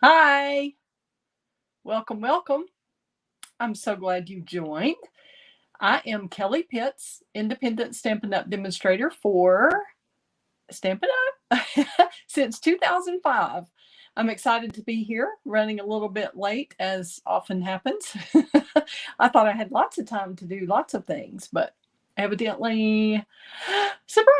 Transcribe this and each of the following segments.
Hi, welcome, welcome. I'm so glad you joined. I am Kelly Pitts, independent Stampin' Up! Demonstrator for Stampin' Up! Since 2005. I'm excited to be here, running a little bit late, as often happens. I thought I had lots of time to do lots of things, but evidently, surprise!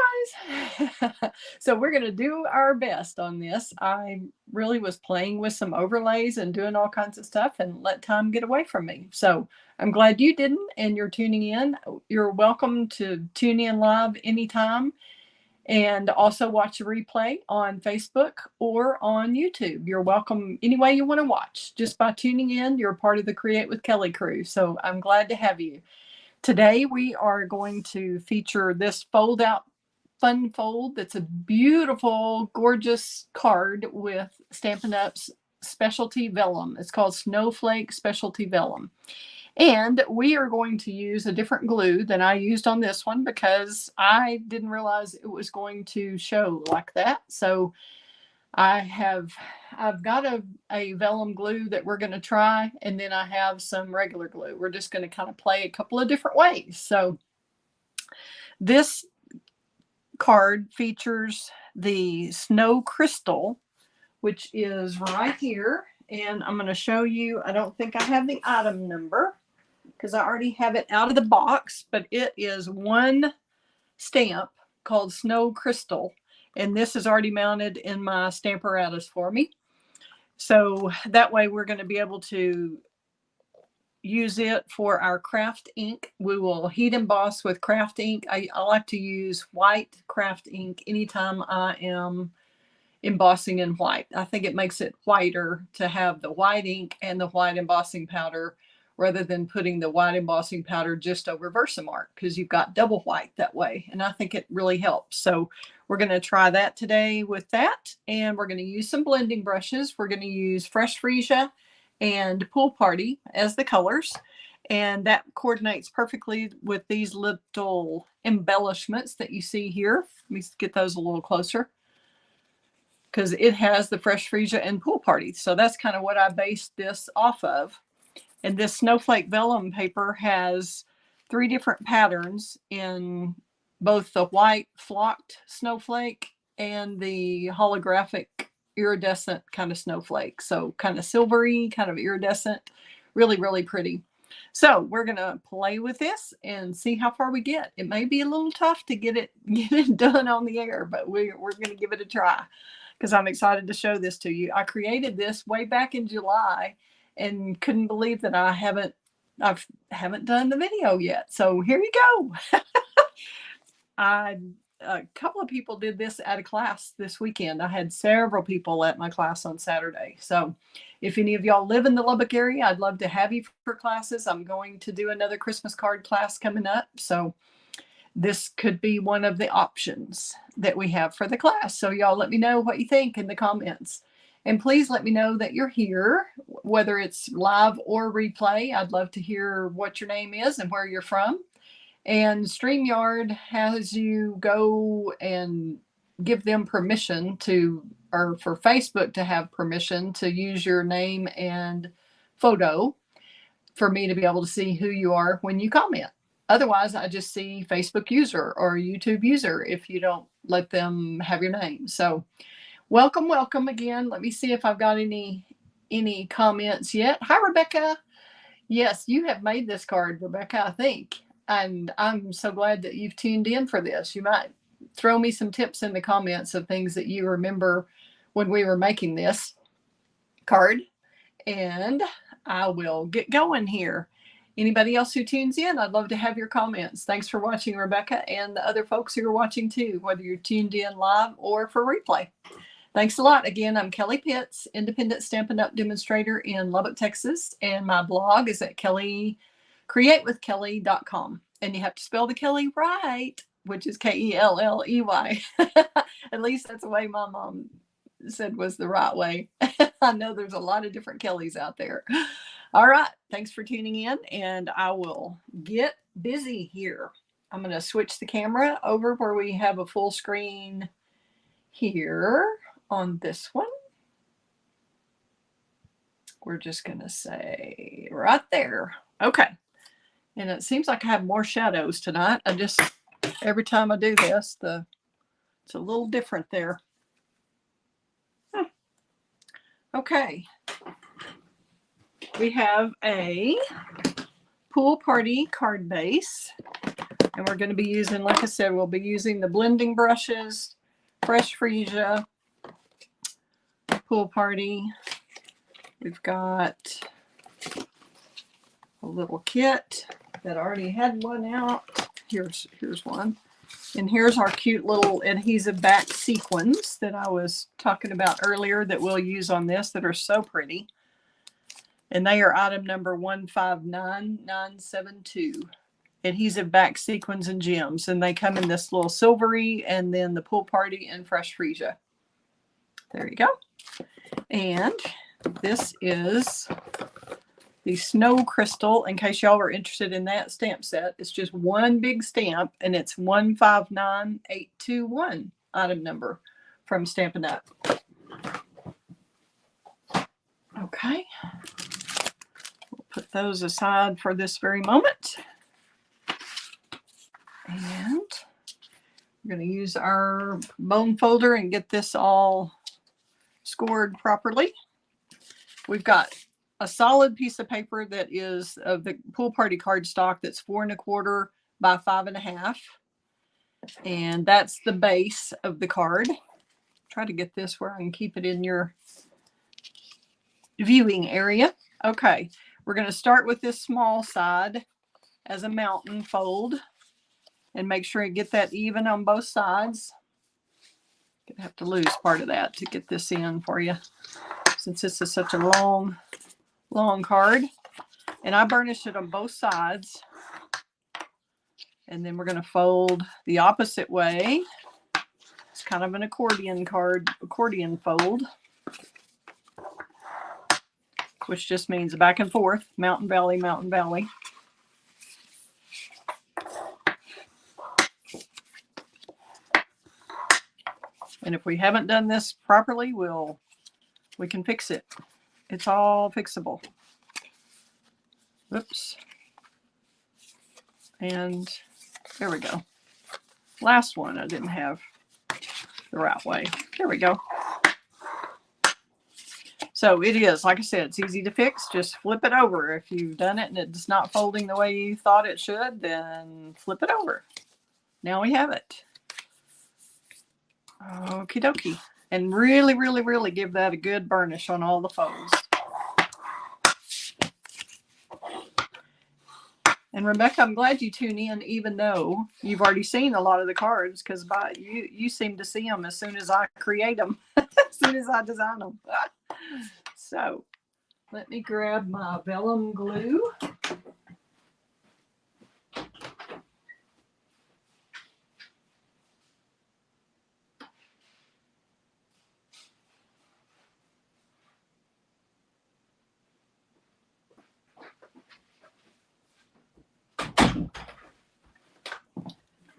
So we're going to do our best on this. I really was playing with some overlays and doing all kinds of stuff and let time get away from me. So I'm glad you didn't and you're tuning in. You're welcome to tune in live anytime and also watch a replay on Facebook or on YouTube. You're welcome any way you want to watch. Just by tuning in, you're part of the Create with Kelly crew. So I'm glad to have you. Today we are going to feature this fold out fun fold that's a beautiful, gorgeous card with Stampin' Up's specialty vellum. It's called Snowflake Specialty Vellum. And we are going to use a different glue than I used on this one because I didn't realize it was going to show like that. So I've got a vellum glue that we're going to try, and then I have some regular glue. We're just going to kind of play a couple of different ways. So this card features the snow crystal, which is right here. And I'm going to show you, I don't think I have the item number because I already have it out of the box, but it is one stamp called Snow Crystal. And this is already mounted in my Stamparatus for me. So that way we're going to be able to use it for our craft ink. We will heat emboss with craft ink. I like to use white craft ink anytime I am embossing in white. I think it makes it whiter to have the white ink and the white embossing powder rather than putting the white embossing powder just over Versamark, because you've got double white that way. And I think it really helps. So we're going to try that today with that. And we're going to use some blending brushes. We're going to use Fresh Freesia and Pool Party as the colors. And that coordinates perfectly with these little embellishments that you see here. Let me get those a little closer, because it has the Fresh Freesia and Pool Party. So that's kind of what I based this off of. And this Snowflake Vellum paper has 3 different patterns in both the white flocked snowflake and the holographic iridescent kind of snowflake. So kind of silvery, kind of iridescent, really, really pretty. So we're going to play with this and see how far we get. It may be a little tough to get it done on the air, but we're going to give it a try because I'm excited to show this to you. I created this way back in July and couldn't believe that I haven't done the video yet. So here you go. A couple of people did this at a class this weekend. I had several people at my class on Saturday. So if any of y'all live in the Lubbock area, I'd love to have you for classes. I'm going to do another Christmas card class coming up. So this could be one of the options that we have for the class. So y'all let me know what you think in the comments. And please let me know that you're here, whether it's live or replay. I'd love to hear what your name is and where you're from. And StreamYard has you go and give them permission to, or for Facebook to have permission to use your name and photo for me to be able to see who you are when you comment. Otherwise, I just see Facebook user or YouTube user if you don't let them have your name. So welcome, welcome again. Let me see if I've got any comments yet. Hi, Rebecca. Yes, you have made this card, Rebecca, I think. And I'm so glad that you've tuned in for this. You might throw me some tips in the comments of things that you remember when we were making this card. And I will get going here. Anybody else who tunes in, I'd love to have your comments. Thanks for watching, Rebecca, and the other folks who are watching too, whether you're tuned in live or for replay. Thanks a lot. Again, I'm Kelly Pitts, independent Stampin' Up! Demonstrator in Lubbock, Texas, and my blog is at createwithkelly.com. And you have to spell the Kelly right, which is Kelley. At least that's the way my mom said was the right way. I know there's a lot of different Kellys out there. All right. Thanks for tuning in, and I will get busy here. I'm going to switch the camera over where we have a full screen here on this one. we're just going to say right there. Okay. And it seems like I have more shadows tonight. Every time I do this, it's a little different there. Okay. We have a pool party card base. And we're going to be using, like I said, we'll be using the blending brushes, Fresh Freesia, Pool Party. We've got a little kit that already had one out. Here's one. And here's our cute little adhesive back sequins that I was talking about earlier that we'll use on this that are so pretty. And they are item number 159972. Adhesive back sequins and gems. And they come in this little silvery and then the Pool Party and Fresh Freesia. There you go. And this is the Snow Crystal, in case y'all were interested in that stamp set. It's just one big stamp, and it's 159821 item number from Stampin' Up. Okay. We'll put those aside for this very moment. And we're going to use our bone folder and get this all scored properly. We've got a solid piece of paper that is of the Pool Party cardstock that's 4 1/4 by 5 1/2. And that's the base of the card. Try to get this where I can keep it in your viewing area. Okay, we're going to start with this small side as a mountain fold and make sure you get that even on both sides. Gonna have to lose part of that to get this in for you, since this is such a long card. And I burnished it on both sides. And then we're going to fold the opposite way. It's kind of an accordion fold, which just means back and forth, mountain, valley, mountain, valley. And if we haven't done this properly, we can fix it. It's all fixable. Oops. And there we go. Last one I didn't have the right way. There we go. So it is, like I said, it's easy to fix. Just flip it over. If you've done it and it's not folding the way you thought it should, then flip it over. Now we have it. Okie dokie. And really, really, really give that a good burnish on all the folds. And Rebecca, I'm glad you tune in, even though you've already seen a lot of the cards, because you seem to see them as soon as I create them, as soon as I design them. So let me grab my vellum glue.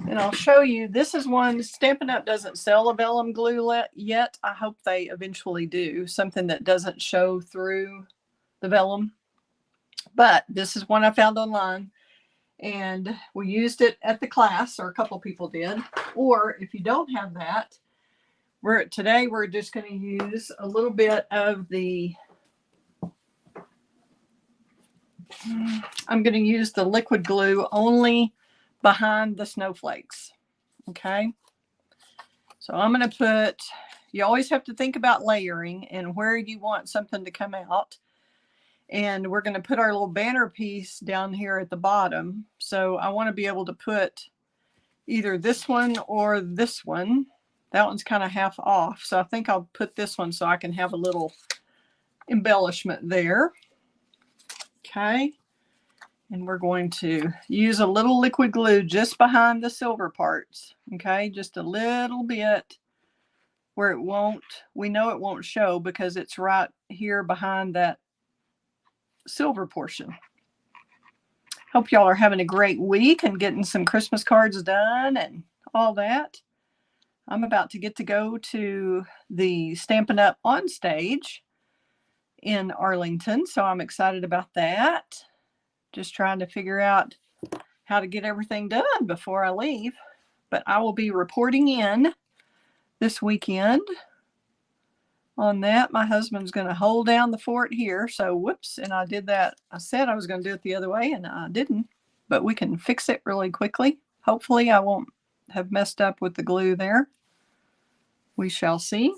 And I'll show you, this is one, Stampin' Up! Doesn't sell a vellum glue yet. I hope they eventually do, something that doesn't show through the vellum. But this is one I found online, and we used it at the class, or a couple people did. Or if you don't have that, today we're just going to use a little bit of the, I'm going to use the liquid glue only behind the snowflakes. Okay, so I'm going to put, you always have to think about layering and where you want something to come out. And we're going to put our little banner piece down here at the bottom. So I want to be able to put either this one or this one. That one's kind of half off, so I think I'll put this one so I can have a little embellishment there. Okay. And we're going to use a little liquid glue just behind the silver parts. Okay, just a little bit where it won't, we know it won't show because it's right here behind that silver portion. Hope y'all are having a great week and getting some Christmas cards done and all that. I'm about to get to go to the Stampin' Up! On stage. in Arlington, so I'm excited about that. Just trying to figure out how to get everything done before I leave. But I will be reporting in this weekend on that. My husband's going to hold down the fort here. So whoops, and I did that. I said I was going to do it the other way and I didn't, but we can fix it really quickly. Hopefully I won't have messed up with the glue there. We shall see.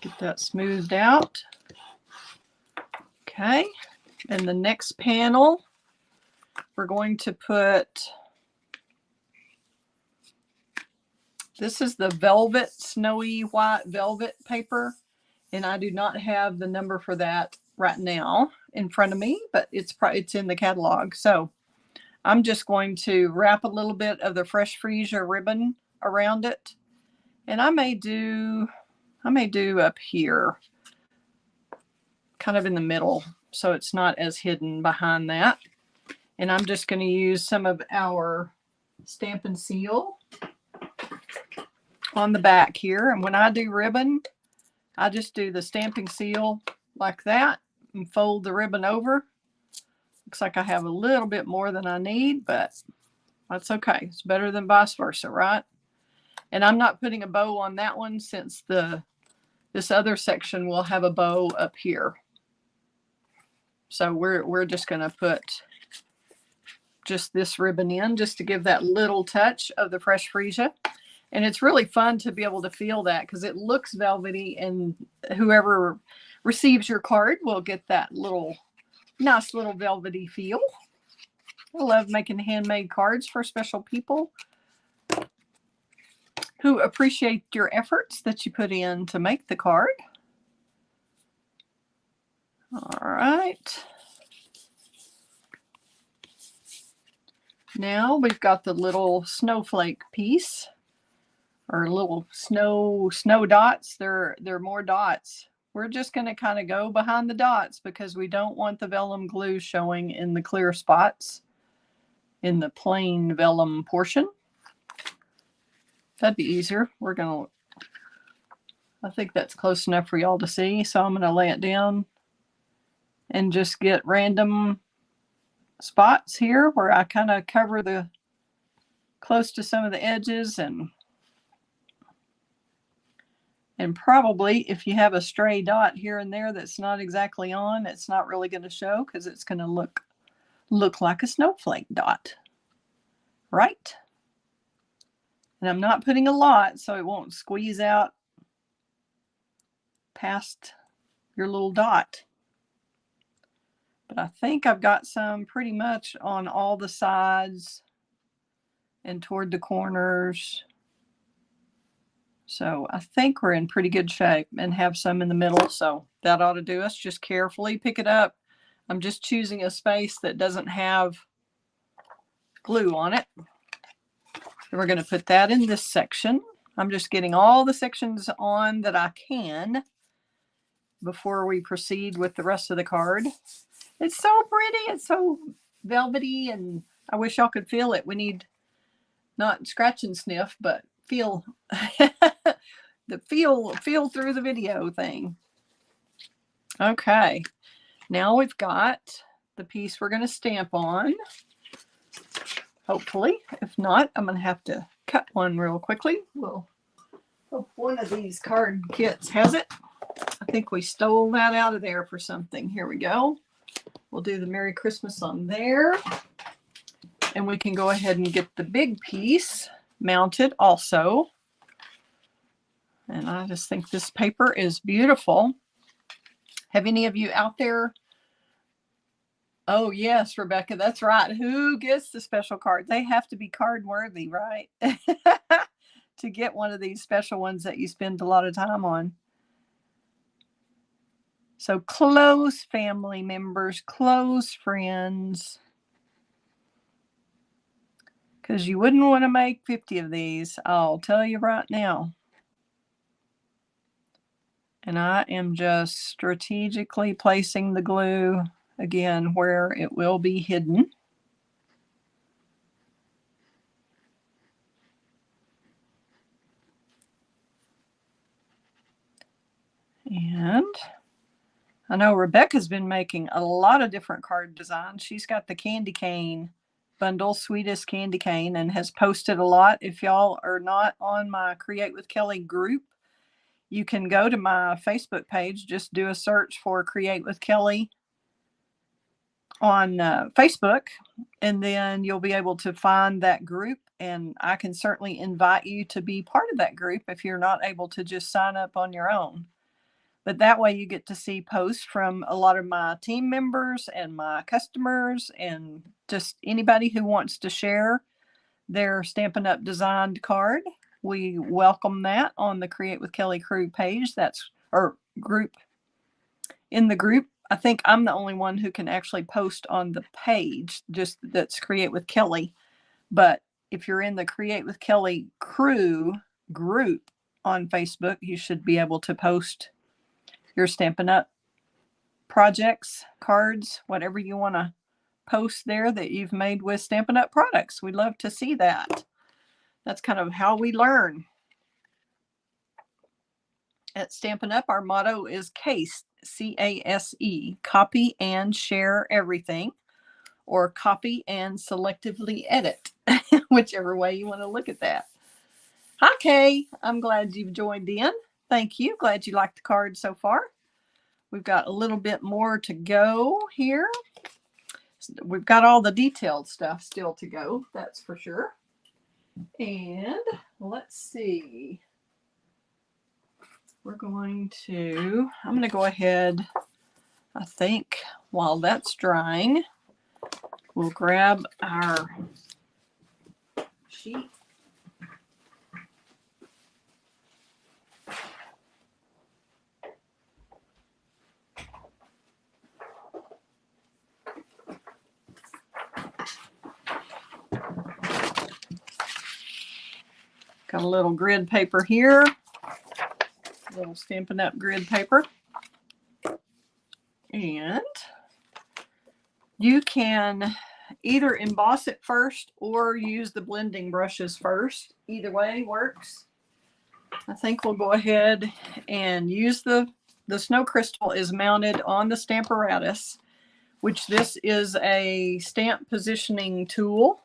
Get that smoothed out. Okay, and the next panel, we're going to put, this is the velvet, snowy white velvet paper, and I do not have the number for that right now in front of me, but it's in the catalog. So I'm just going to wrap a little bit of the Fresh Freesia ribbon around it, and I may do up here, kind of in the middle, so it's not as hidden behind that. And I'm just going to use some of our Stampin' Seal on the back here. And when I do ribbon, I just do the Stamping Seal like that and fold the ribbon over. Looks like I have a little bit more than I need, but that's okay. It's better than vice versa, right? And I'm not putting a bow on that one since this other section will have a bow up here. So we're just going to put just this ribbon in just to give that little touch of the Fresh Freesia. And it's really fun to be able to feel that because it looks velvety, and whoever receives your card will get that nice little velvety feel. I love making handmade cards for special people who appreciate your efforts that you put in to make the card. All right. Now we've got the little snowflake piece, or little snow dots. They're more dots. We're just going to kind of go behind the dots because we don't want the vellum glue showing in the clear spots in the plain vellum portion. That'd be easier. I think that's close enough for y'all to see. So I'm going to lay it down and just get random spots here where I kind of cover close to some of the edges, and probably if you have a stray dot here and there that's not exactly on, it's not really going to show because it's going to look like a snowflake dot, right? And I'm not putting a lot so it won't squeeze out past your little dot. But I think I've got some pretty much on all the sides and toward the corners. So I think we're in pretty good shape, and have some in the middle. So that ought to do us. Just carefully pick it up. I'm just choosing a space that doesn't have glue on it. And we're going to put that in this section. I'm just getting all the sections on that I can before we proceed with the rest of the card. It's so pretty. It's so velvety, and I wish y'all could feel it. We need not scratch and sniff, but feel the feel through the video thing. Okay, now we've got the piece we're going to stamp on. Hopefully, if not, I'm going to have to cut one real quickly. Well, hope one of these card kits has it. I think we stole that out of there for something. Here we go. We'll do the Merry Christmas on there. And we can go ahead and get the big piece mounted also. And I just think this paper is beautiful. Have any of you out there? Oh, yes, Rebecca, that's right. Who gets the special card? They have to be card worthy, right? To get one of these special ones that you spend a lot of time on. So close family members, close friends. Because you wouldn't want to make 50 of these, I'll tell you right now. And I am just strategically placing the glue again where it will be hidden. And I know Rebecca's been making a lot of different card designs. She's got the candy cane bundle, Sweetest Candy Cane, and has posted a lot. If y'all are not on my Create with Kelly group, you can go to my Facebook page. Just do a search for Create with Kelly on Facebook, and then you'll be able to find that group. And I can certainly invite you to be part of that group if you're not able to just sign up on your own. But that way you get to see posts from a lot of my team members and my customers and just anybody who wants to share their Stampin' Up! Designed card. We welcome that on the Create with Kelly crew page. That's or group. In the group, I think I'm the only one who can actually post on the page, just that's Create with Kelly. But if you're in the Create with Kelly crew group on Facebook, you should be able to post your Stampin' Up! Projects, cards, whatever you want to post there that you've made with Stampin' Up! Products. We'd love to see that. That's kind of how we learn. At Stampin' Up!, our motto is CASE, C-A-S-E, copy and share everything, or copy and selectively edit, whichever way you want to look at that. Hi, Kay. I'm glad you've joined in. Thank you. Glad you liked the card so far. We've got a little bit more to go here. We've got all the detailed stuff still to go, that's for sure. And let's see. I'm going to go ahead, I think, while that's drying, we'll grab our sheet. Got a little grid paper here, a little Stampin' Up! Grid paper. And you can either emboss it first or use the blending brushes first. Either way works. I think we'll go ahead and use the snow crystal is mounted on the Stamparatus, which this is a stamp positioning tool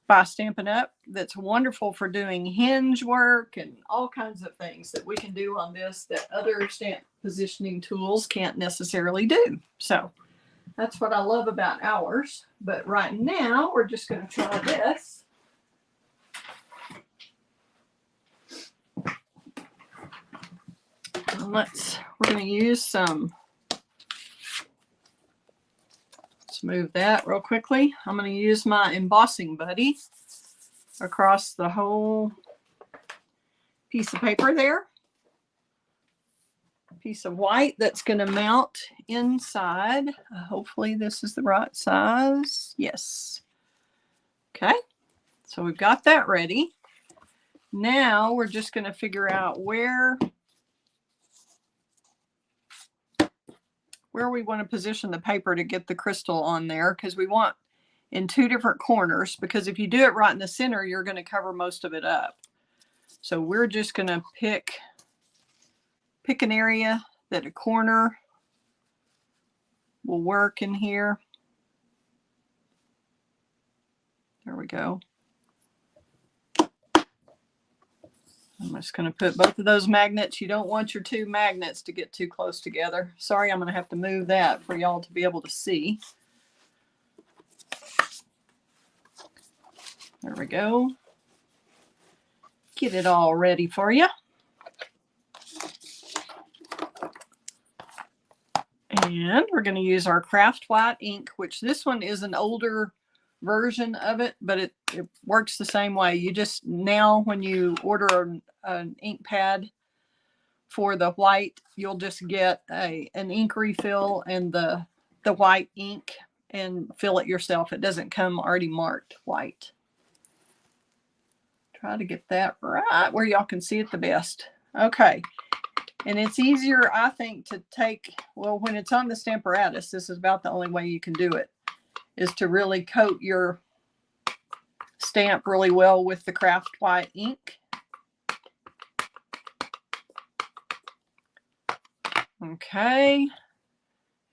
by Stampin' Up! That's wonderful for doing hinge work and all kinds of things that we can do on this that other stamp positioning tools can't necessarily do. So that's what I love about ours. But right now, we're just going to try this. And we're going to use some, let's move that real quickly. I'm going to use my embossing buddy across the whole piece of paper there. Piece of white that's going to mount inside. Hopefully this is the right size. Yes. Okay. So we've got that ready. Now we're just going to figure out where we want to position the paper to get the crystal on there, because we want in two different corners, because if you do it right in the center, you're going to cover most of it up. So we're just going to pick an area that a corner will work in here. There we go. I'm just going to put both of those magnets. You don't want your two magnets to get too close together. Sorry, I'm going to have to move that for y'all to be able to see. There we go. Get it all ready for you. And we're going to use our craft white ink, which this one is an older version of it, but it works the same way. You just, now when you order an ink pad for the white, you'll just get an ink refill and the white ink and fill it yourself. It doesn't come already marked white. Try to get that right where y'all can see it the best. Okay. And it's easier, I think, to take, well, when it's on the Stamparatus, this is about the only way you can do it, is to really coat your stamp really well with the craft white ink. Okay.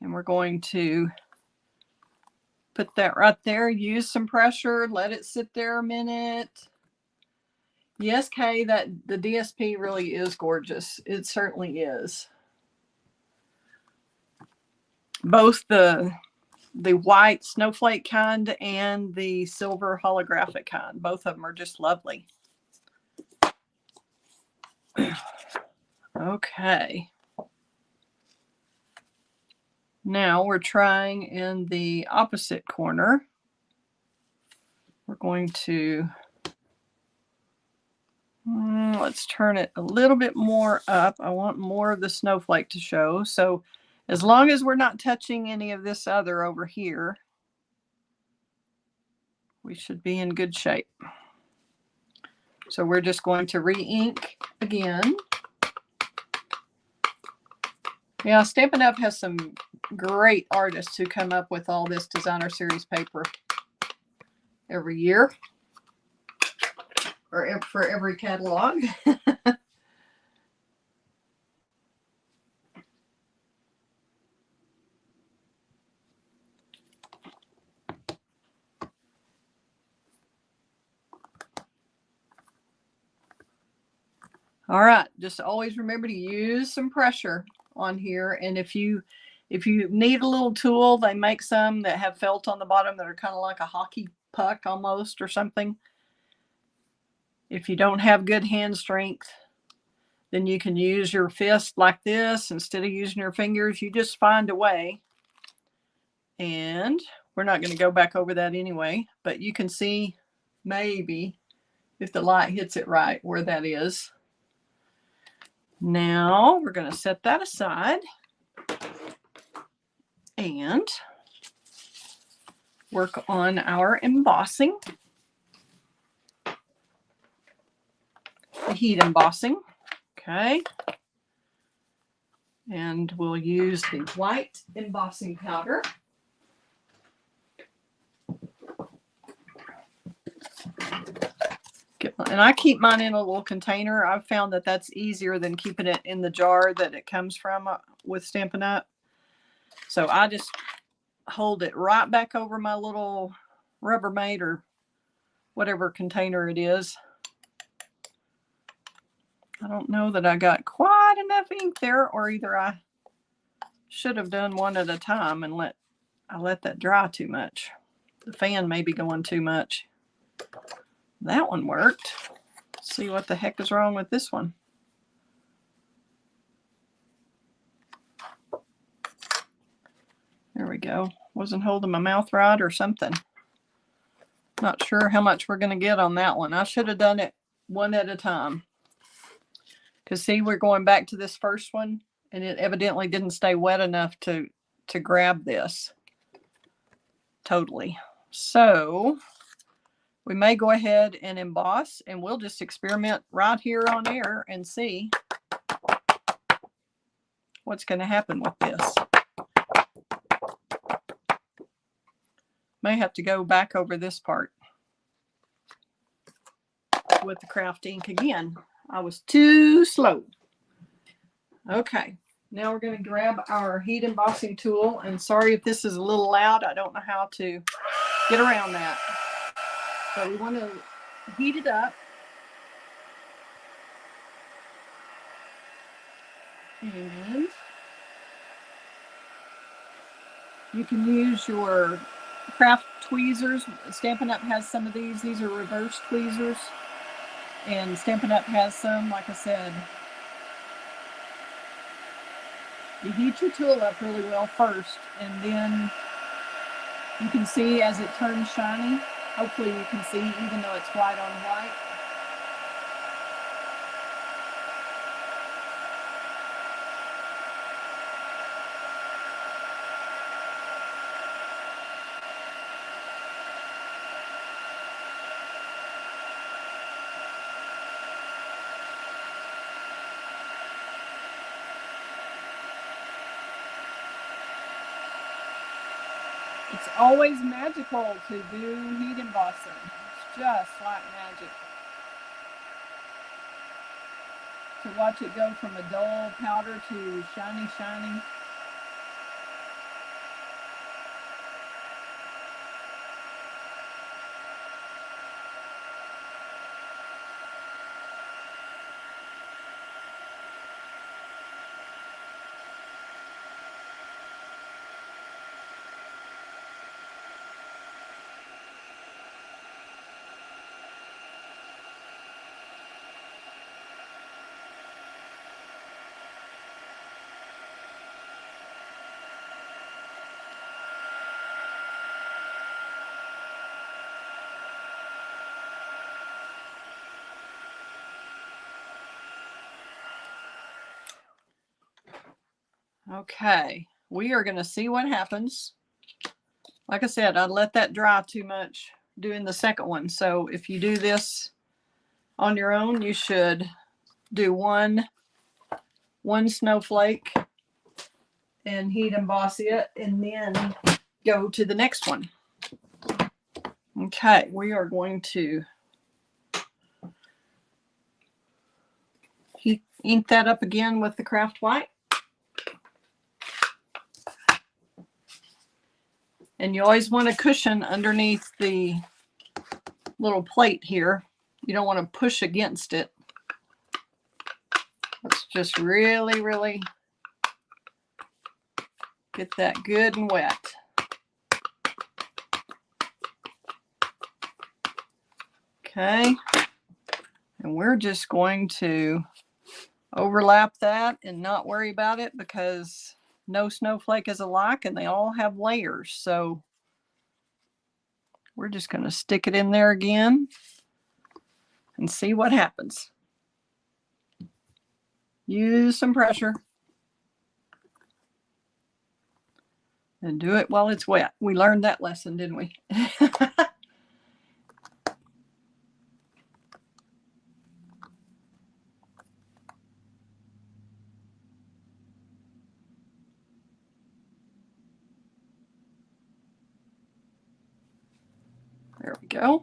And we're going to put that right there. Use some pressure. Let it sit there a minute. Yes, Kay, that the DSP really is gorgeous. It certainly is. Both the white snowflake kind and the silver holographic kind. Both of them are just lovely. Okay. Now we're trying in the opposite corner. We're going to, let's turn it a little bit more up. I want more of the snowflake to show. So as long as we're not touching any of this other over here, we should be in good shape. So we're just going to re-ink again. Yeah, Stampin' Up! Has some great artists who come up with all this designer series paper every year, or for every catalog. All right, just always remember to use some pressure on here. And if you need a little tool, they make some that have felt on the bottom that are kind of like a hockey puck almost or something. If you don't have good hand strength, then you can use your fist like this instead of using your fingers. You just find a way. And we're not going to go back over that anyway, but you can see maybe if the light hits it right where that is. Now we're going to set that aside and work on our embossing, the heat embossing. Okay. And we'll use the white embossing powder. And I keep mine in a little container. I've found that that's easier than keeping it in the jar that it comes from with Stampin' Up. So I just hold it right back over my little Rubbermaid or whatever container it is. I don't know that I got quite enough ink there, or either I should have done one at a time and let that dry too much. The fan may be going too much. That one worked. Let's see what the heck is wrong with this one. There we go. Wasn't holding my mouth right or something. Not sure how much we're going to get on that one. I should have done it one at a time. Because see, we're going back to this first one, and it evidently didn't stay wet enough to grab this totally. So we may go ahead and emboss, and we'll just experiment right here on air and see what's going to happen with this. May have to go back over this part with the craft ink again. I was too slow. Okay, now we're going to grab our heat embossing tool, and sorry if this is a little loud. I don't know how to get around that. But we want to heat it up. And you can use your craft tweezers. Stampin' Up! Has some of these. These are reverse tweezers. And Stampin' Up! Has some, like I said. You heat your tool up really well first, and then you can see as it turns shiny. Hopefully you can see even though it's white on white. It's always magical to do heat embossing. It's just like magic. to watch it go from a dull powder to shiny, shiny. Okay, we are going to see what happens. Like I said, I let that dry too much doing the second one. So if you do this on your own, you should do one snowflake and heat emboss it, and then go to the next one. Okay, we are going to ink that up again with the craft white. And you always want a cushion underneath the little plate here. You don't want to push against it. Let's just really, really get that good and wet. Okay. And we're just going to overlap that and not worry about it, because no snowflake is alike and they all have layers. So we're just going to stick it in there again and see what happens. Use some pressure and do it while it's wet. We learned that lesson, didn't we? There we go.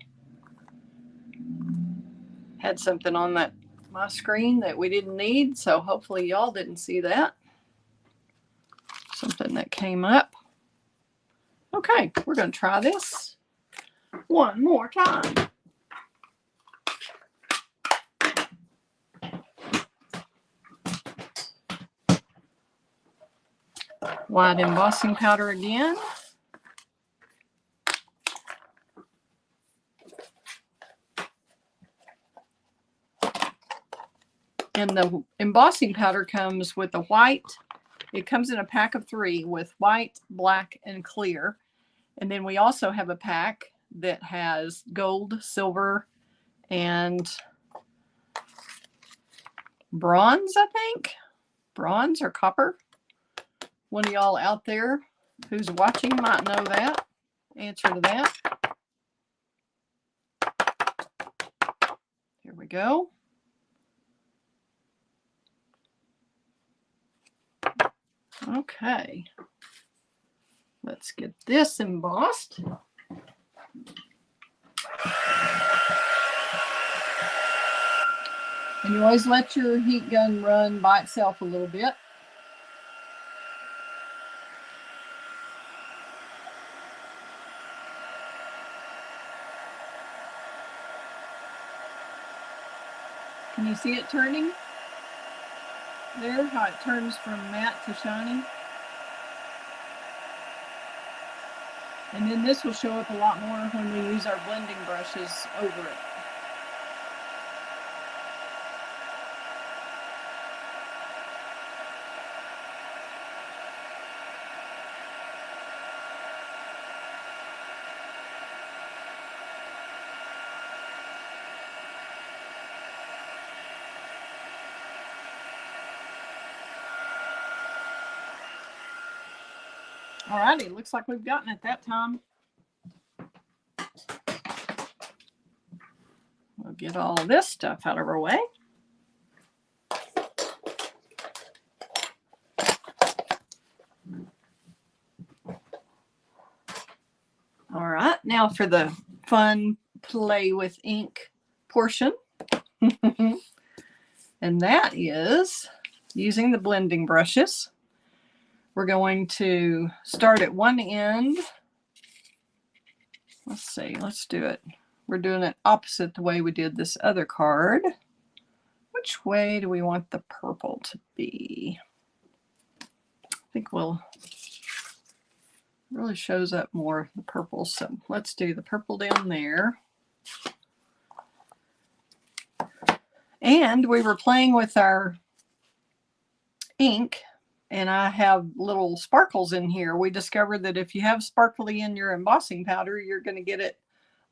Had something on my screen that we didn't need, so hopefully y'all didn't see that. Something that came up. Okay, we're going to try this one more time. White embossing powder again. And the embossing powder comes with the white. It comes in a pack of 3 with white, black, and clear. And then we also have a pack that has gold, silver, and bronze, I think. Bronze or copper. One of y'all out there who's watching might know that. Answer to that. Here we go. Okay. Let's get this embossed. And you always let your heat gun run by itself a little bit. Can you see it turning? There, how it turns from matte to shiny. And then this will show up a lot more when we use our blending brushes over it. Alrighty, looks like we've gotten it that time. We'll get all this stuff out of our way. All right, now for the fun play with ink portion. And that is using the blending brushes. We're going to start at one end. Let's see, let's do it. We're doing it opposite the way we did this other card. Which way do we want the purple to be? I think we'll really shows up more the purple. So let's do the purple down there. And we were playing with our ink, and I have little sparkles in here. We discovered that if you have sparkly in your embossing powder, you're going to get it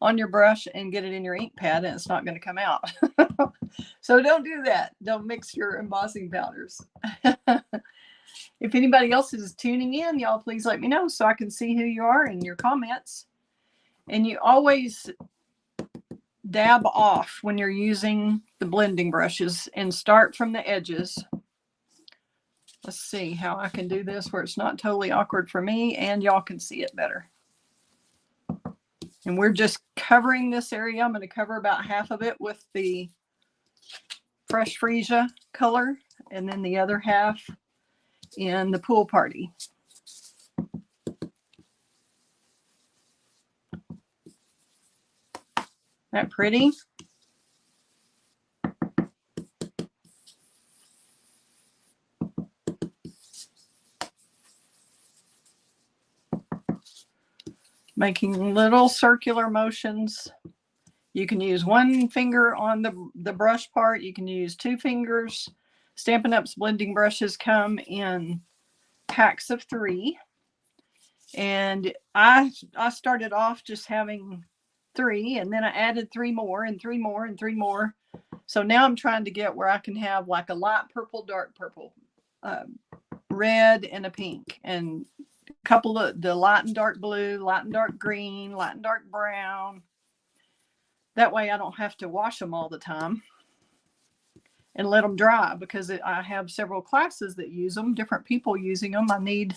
on your brush and get it in your ink pad, and it's not going to come out. So don't do that. Don't mix your embossing powders. If anybody else is tuning in, y'all please let me know so I can see who you are in your comments. And you always dab off when you're using the blending brushes and start from the edges. Let's see how I can do this where it's not totally awkward for me and y'all can see it better. And we're just covering this area. I'm going to cover about half of it with the Fresh Freesia color and then the other half in the Pool Party. That pretty? Making little circular motions. You can use one finger on the brush part. You can use two fingers. Stampin' Up's blending brushes come in packs of 3. And I started off just having 3, and then I added 3 more and 3 more and 3 more. So now I'm trying to get where I can have like a light purple, dark purple, red, and a pink, and a couple of the light and dark blue, light and dark green, light and dark brown. That way I don't have to wash them all the time and let them dry, because I have several classes that use them, different people using them. I need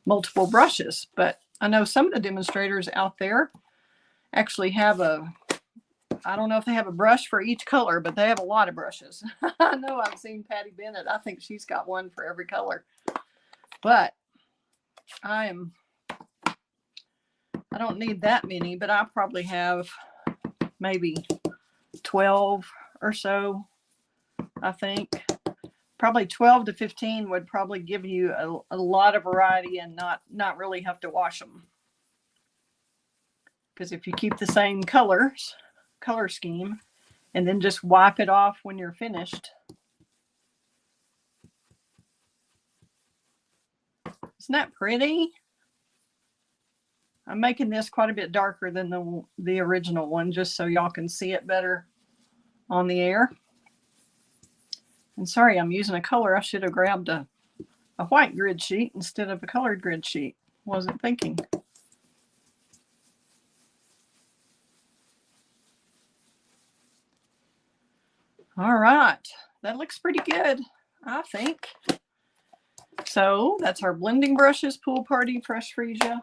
multiple brushes, but I know some of the demonstrators out there actually have I don't know if they have a brush for each color, but they have a lot of brushes. I know I've seen Patty Bennett. I think she's got one for every color. But I don't need that many, but I probably have maybe 12 or so, I think. Probably 12 to 15 would probably give you a lot of variety and not really have to wash them. Because if you keep the same color scheme and then just wipe it off when you're finished. Isn't that pretty? I'm making this quite a bit darker than the original one, just so y'all can see it better on the air. And sorry, I'm using a color. I should have grabbed a white grid sheet instead of a colored grid sheet. Wasn't thinking. All right, that looks pretty good, I think. So that's our blending brushes, Pool Party, Fresh Freesia.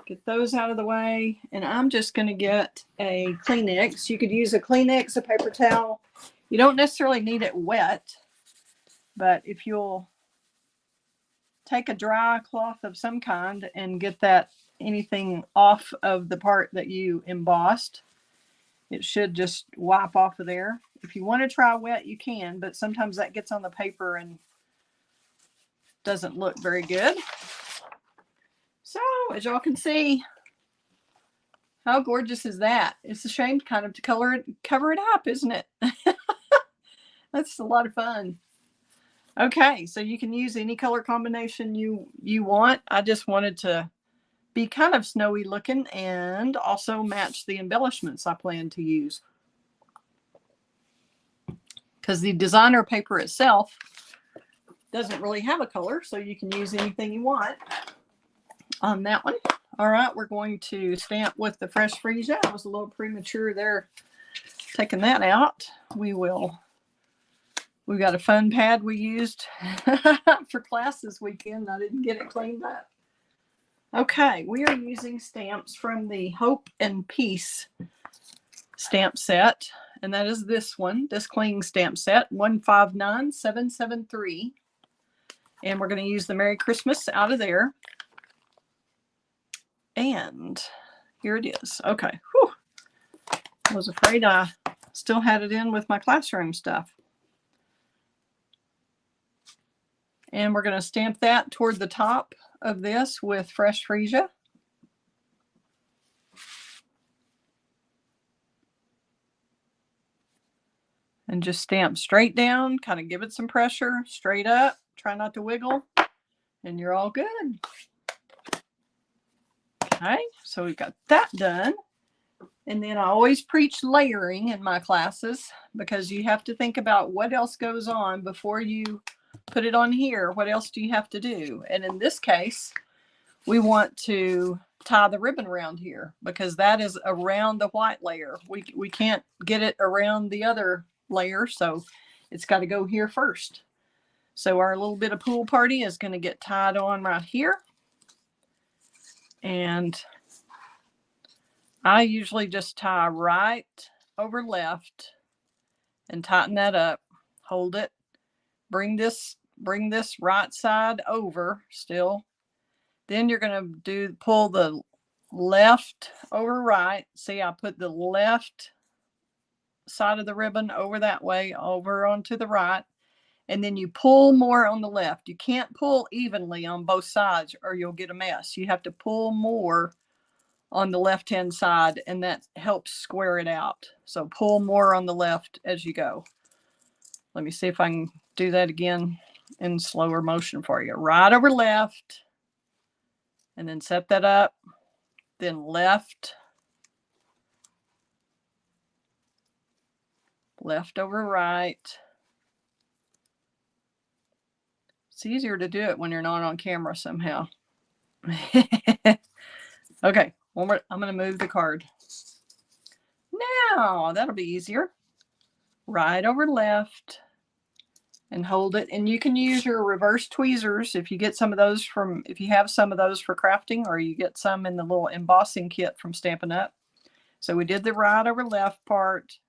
Get those out of the way. And I'm just going to get a Kleenex. You could use a Kleenex, a paper towel. You don't necessarily need it wet, but if you'll take a dry cloth of some kind and get anything off of the part that you embossed, it should just wipe off of there. If you want to try wet, you can, but sometimes that gets on the paper and doesn't look very good. So as y'all can see, how gorgeous is that? It's a shame kind of to cover it up, isn't it? That's a lot of fun. Okay, so you can use any color combination you want. I just wanted to be kind of snowy looking and also match the embellishments I plan to use. Because the designer paper itself doesn't really have a color, so you can use anything you want on that one. All right, we're going to stamp with the Fresh Freesia. I was a little premature there taking that out. We've got a fun pad we used for class this weekend. I didn't get it cleaned up. Okay, we are using stamps from the Hope and Peace stamp set. and that is this one, this clinging stamp set, 159773. And we're going to use the Merry Christmas out of there. And here it is. Okay. Whew. I was afraid I still had it in with my classroom stuff. And we're going to stamp that toward the top of this with fresh freesia. And just stamp straight down, kind of give it some pressure, straight up, try not to wiggle, and you're all good. Okay, so we've got that done. And then I always preach layering in my classes because you have to think about what else goes on before you put it on here. What else do you have to do? And in this case, we want to tie the ribbon around here because that is around the white layer. We can't get it around the other layer, so it's got to go here first. So our little bit of pool party is going to get tied on right here. And I usually just tie right over left and tighten that up, hold it, bring this right side over still. Then you're going to pull the left over right. See, I put the left side of the ribbon over that way, over onto the right. And then you pull more on the left. You can't pull evenly on both sides or you'll get a mess. You have to pull more on the left-hand side, and that helps square it out. So pull more on the left as you go. Let me see if I can do that again in slower motion for you. Right over left, and then set that up. Then left, left over right. It's easier to do it when you're not on camera somehow. Okay, one more. I'm going to move the card. Now, that'll be easier. Right over left and hold it. And you can use your reverse tweezers if you get some of those from, if you have some of those for crafting, or you get some in the little embossing kit from Stampin' Up. So we did the right over left part.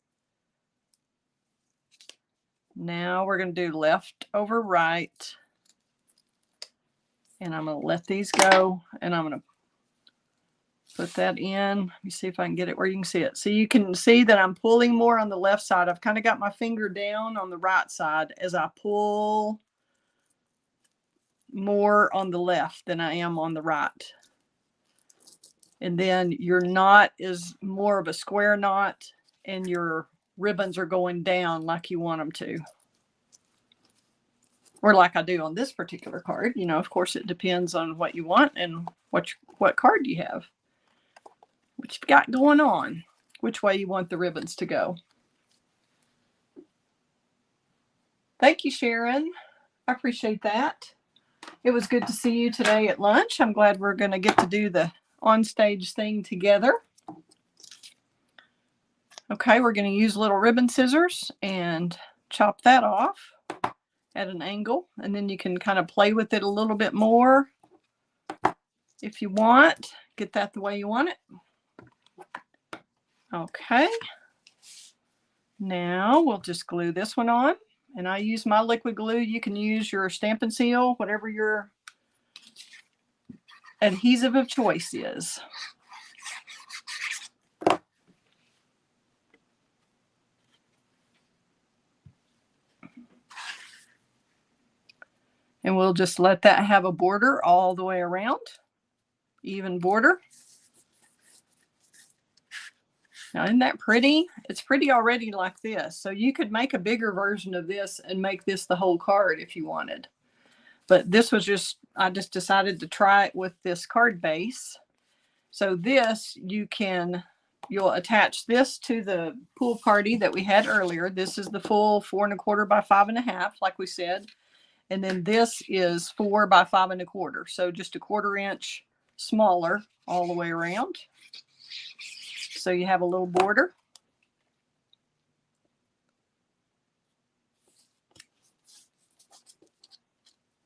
Now we're going to do left over right. And I'm going to let these go, and I'm going to put that in. Let me see if I can get it where you can see it. So you can see that I'm pulling more on the left side. I've kind of got my finger down on the right side as I pull more on the left than I am on the right. And then your knot is more of a square knot, and your ribbons are going down like you want them to. Or like I do on this particular card. You know, of course, it depends on what you want and what card you have. What you've got going on. Which way you want the ribbons to go. Thank you, Sharon. I appreciate that. It was good to see you today at lunch. I'm glad we're going to get to do the on-stage thing together. Okay, we're going to use little ribbon scissors and chop that off at an angle, and then you can kind of play with it a little bit more if you want. Get that the way you want it. Okay, now we'll just glue this one on, and I use my liquid glue. You can use your Stampin' Seal, whatever your adhesive of choice is. And we'll just let that have a border all the way around, even border. Now, isn't that pretty? It's pretty already like this. So you could make a bigger version of this and make this the whole card if you wanted. But this was just, I just decided to try it with this card base. So this, you'll attach this to the pool party that we had earlier. This is the full 4 1/4 by 5 1/2, like we said. And then this is 4 by 5 1/4. So just a 1/4 inch smaller all the way around. So you have a little border.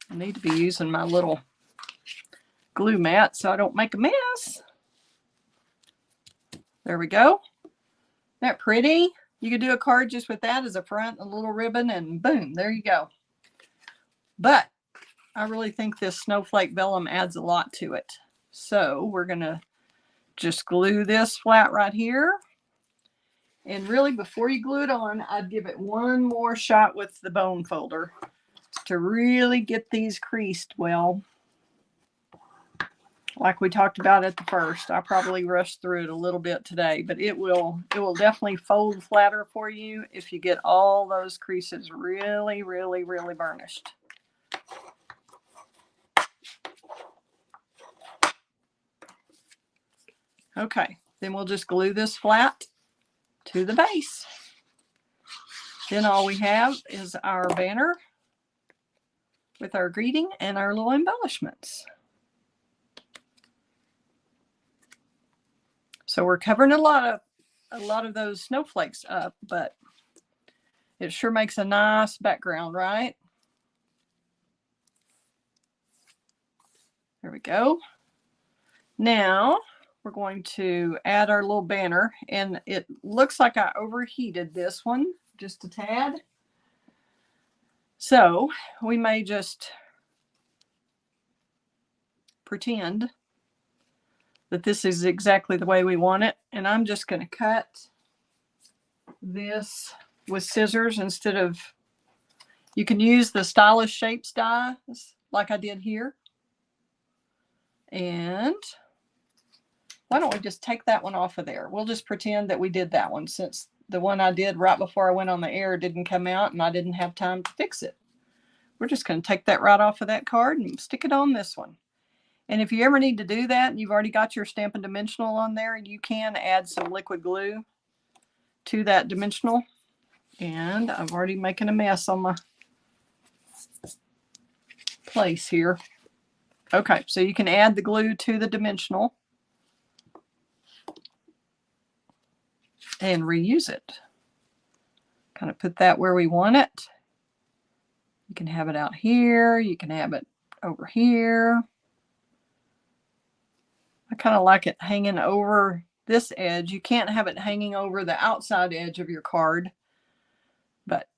I need to be using my little glue mat so I don't make a mess. There we go. Isn't that pretty? You could do a card just with that as a front, a little ribbon, and boom, there you go. But I really think this Snowflake Vellum adds a lot to it. So we're going to just glue this flat right here. And really, before you glue it on, I'd give it one more shot with the bone folder to really get these creased well. Like we talked about at the first, I probably rushed through it a little bit today, but it will definitely fold flatter for you if you get all those creases really, really, really burnished. Okay, then we'll just glue this flat to the base. Then all we have is our banner with our greeting and our little embellishments. So we're covering a lot of those snowflakes up, but it sure makes a nice background, right? There we go. Now we're going to add our little banner, and it looks like I overheated this one just a tad. So we may just pretend that this is exactly the way we want it. And I'm just going to cut this with scissors instead of, you can use the stylish shapes die like I did here. And why don't we just take that one off of there? We'll just pretend that we did that one, since the one I did right before I went on the air didn't come out and I didn't have time to fix it. We're just going to take that right off of that card and stick it on this one. And if you ever need to do that and you've already got your Stampin' Dimensional on there, you can add some liquid glue to that dimensional. And I'm already making a mess on my place here. Okay, so you can add the glue to the dimensional and reuse it. Kind of put that where we want it. You can have it out here. You can have it over here. I kind of like it hanging over this edge. You can't have it hanging over the outside edge of your card, but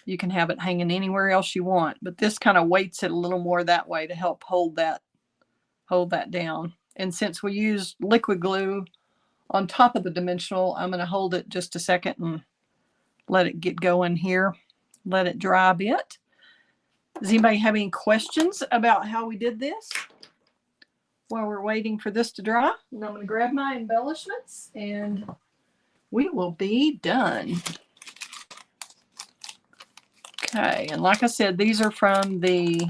you can have it hanging anywhere else you want. But this kind of weights it a little more that way to help hold that down. And since we use liquid glue on top of the dimensional, I'm going to hold it just a second and let it get going here. Let it dry a bit. Does anybody have any questions about how we did this while we're waiting for this to dry? And I'm going to grab my embellishments and we will be done. Okay, and like I said, these are from the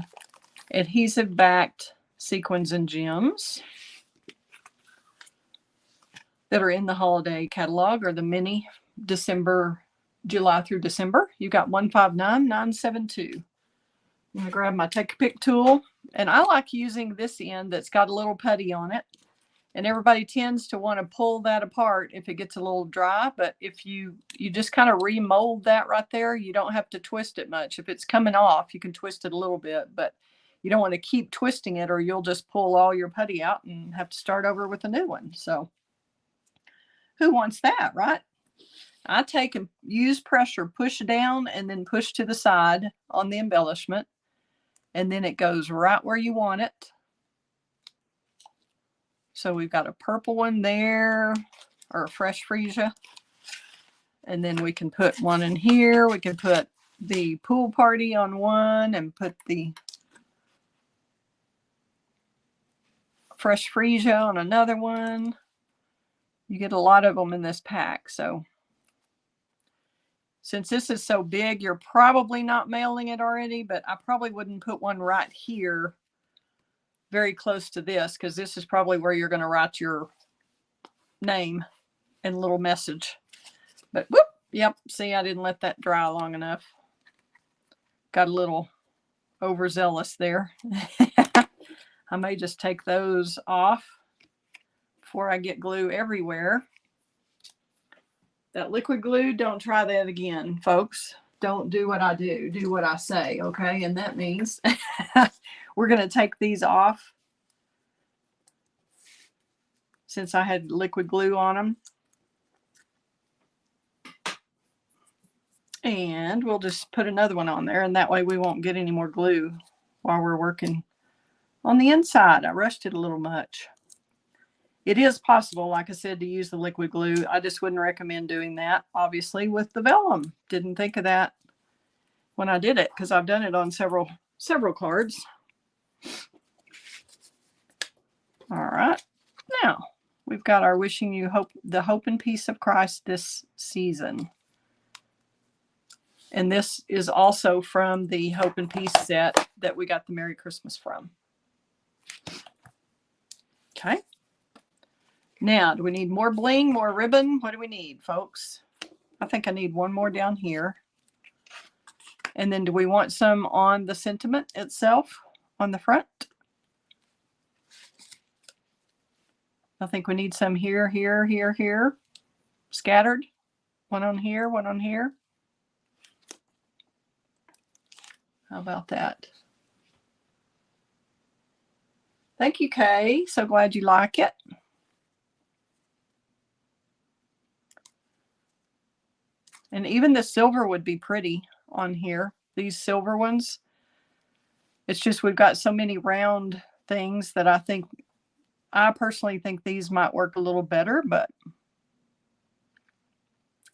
adhesive backed sequins and gems that are in the holiday catalog, or the mini July through December. You got 159972. I'm gonna grab my take a pick tool, and I like using this end that's got a little putty on it. And everybody tends to want to pull that apart if it gets a little dry, but if you just kind of remold that right there, you don't have to twist it much. If it's coming off, you can twist it a little bit, but you don't want to keep twisting it or you'll just pull all your putty out and have to start over with a new one. So who wants that, right? I take and use pressure, push down and then push to the side on the embellishment, and then it goes right where you want it. So we've got a purple one there, or a fresh freesia. And then we can put one in here. We can put the pool party on one and put the fresh freesia on another one. You get a lot of them in this pack. So since this is so big, you're probably not mailing it already, but I probably wouldn't put one right here very close to this, because this is probably where you're going to write your name and a little message. But whoop, yep, see, I didn't let that dry long enough. Got a little overzealous there. I may just take those off before I get glue everywhere. That liquid glue, don't try that again, folks. Don't do what I do. Do what I say, okay? And that means we're going to take these off since I had liquid glue on them. And we'll just put another one on there, and that way we won't get any more glue while we're working on the inside. I rushed it a little much. It is possible, like I said, to use the liquid glue. I just wouldn't recommend doing that, obviously, with the vellum. Didn't think of that when I did it, because I've done it on several cards. All right. Now, we've got our wishing you hope, the hope and peace of Christ this season. And this is also from the Hope and Peace set that we got the Merry Christmas from. Okay. Now, do we need more bling, more ribbon? What do we need, folks? I think I need one more down here. And then do we want some on the sentiment itself on the front? I think we need some here, here, here, here, scattered. One on here, one on here. How about that? Thank you, Kay. So glad you like it. And even the silver would be pretty on here. These silver ones. It's just we've got so many round things that I personally think these might work a little better, but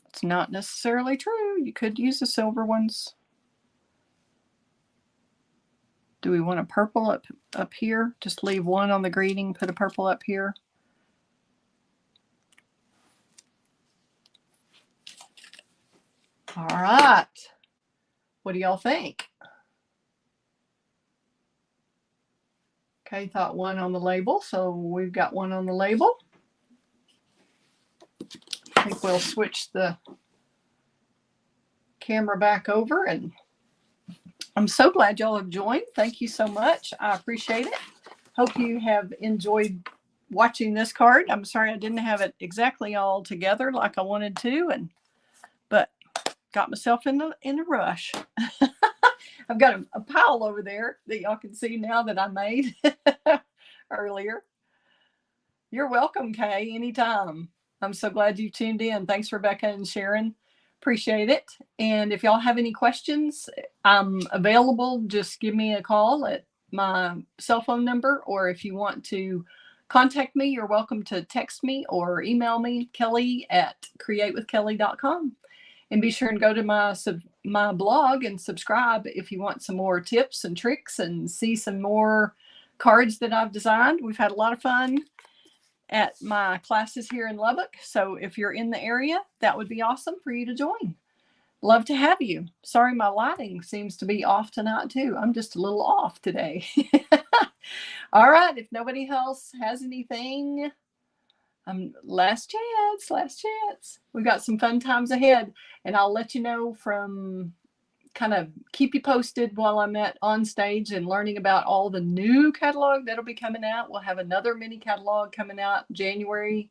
it's not necessarily true. You could use the silver ones. Do we want a purple up here? Just leave one on the greeting, put a purple up here. All right. What do y'all think? Okay, thought one on the label, so we've got one on the label. I think we'll switch the camera back over, and I'm so glad y'all have joined. Thank you so much. I appreciate it. Hope you have enjoyed watching this card. I'm sorry I didn't have it exactly all together like I wanted to, but got myself in a rush. I've got a pile over there that y'all can see now that I made earlier. You're welcome, Kay, anytime. I'm so glad you tuned in. Thanks, Rebecca and Sharon. Appreciate it. And if y'all have any questions, I'm available. Just give me a call at my cell phone number, or if you want to contact me, you're welcome to text me or email me, kelly@createwithkelly.com. And be sure and go to my blog and subscribe if you want some more tips and tricks and see some more cards that I've designed. We've had a lot of fun at my classes here in Lubbock. So if you're in the area, that would be awesome for you to join. Love to have you. Sorry, my lighting seems to be off tonight too. I'm just a little off today. All right. If nobody else has anything, last chance. We've got some fun times ahead, and I'll let you know from kind of keep you posted while I'm on stage and learning about all the new catalog that'll be coming out. We'll have another mini catalog coming out January.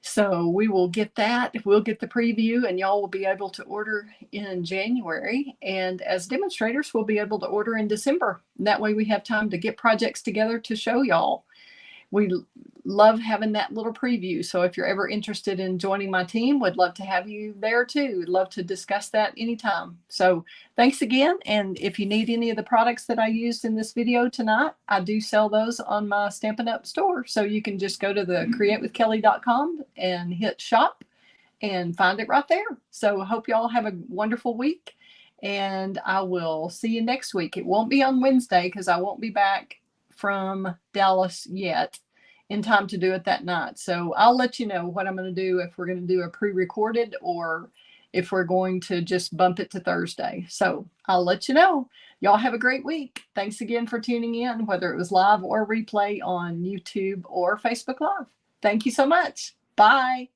So we will get that. We'll get the preview, and y'all will be able to order in January. And as demonstrators, we'll be able to order in December. That way we have time to get projects together to show y'all. We love having that little preview. So if you're ever interested in joining my team, would love to have you there too. Would love to discuss that anytime. So thanks again. And if you need any of the products that I used in this video tonight, I do sell those on my Stampin' Up store. So you can just go to the createwithkelly.com and hit shop and find it right there. So I hope y'all have a wonderful week, and I will see you next week. It won't be on Wednesday because I won't be back from Dallas yet in time to do it that night. So I'll let you know what I'm going to do, if we're going to do a pre-recorded or if we're going to just bump it to Thursday. So I'll let you know. Y'all have a great week. Thanks again for tuning in, whether it was live or replay on YouTube or Facebook Live. Thank you so much. Bye.